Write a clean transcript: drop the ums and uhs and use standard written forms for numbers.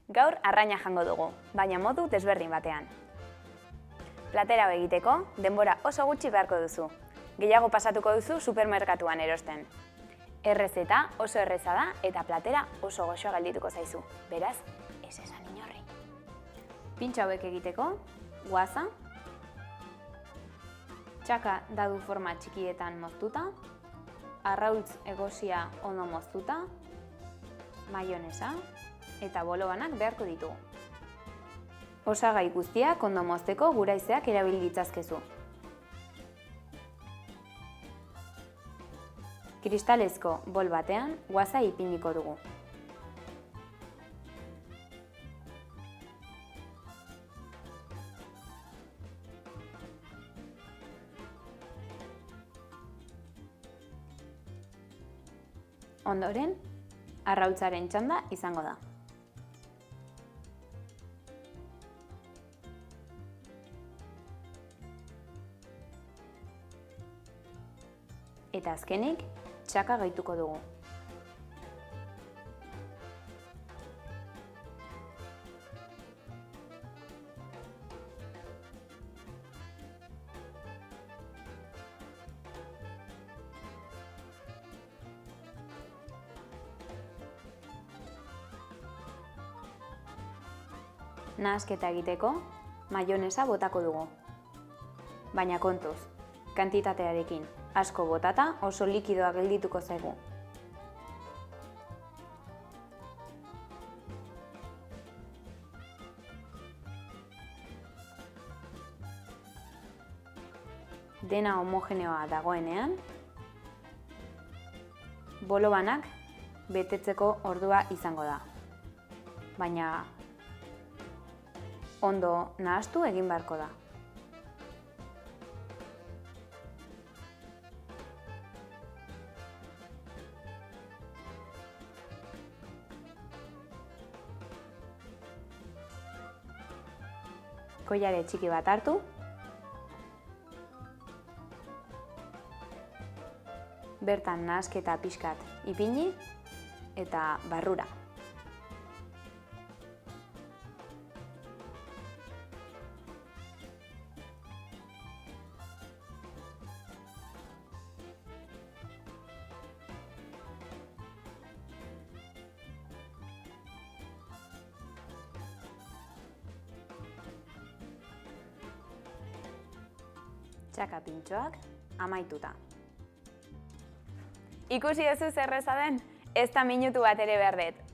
Gaur arraina jango dugu, baina modu desberdin batean. Platera hau egiteko, denbora oso gutxi beharko duzu. Gehiago pasatuko duzu supermerkatuan erosten. Errezeta oso erreza da eta platera oso goxoa geldituko zaizu. Beraz, ez esan inorri. Pintxo hauek egiteko, guaza, txaka dadu forma txikietan moztuta, arrautz egosia ondo moztuta, maionesa eta bolobanak beharko ditugu. Osagai guztiak ondo mozteko guraizeak erabil ditzazkezu. Kristalezko bol batean guaza ipiniko dugu. Ondoren, arrautzaren txanda izango da. Eta azkenik, txaka gehituko dugu. Nahasketa egiteko, maionesa botako dugu. Baina kontuz, kantitatearekin asko botata oso likidoa geldituko zaigu. Dena homogeneoa dagoenean, bolobanak betetzeko ordua izango da. Baina ondo nahastu egin beharko da. Koilare txiki bat hartu, bertan nahasketa pixkat ipini eta barrura. Txaka pintxoak amaituta. Ikusi duzu zer erreza den? Ez da minutu bat ere behar dut.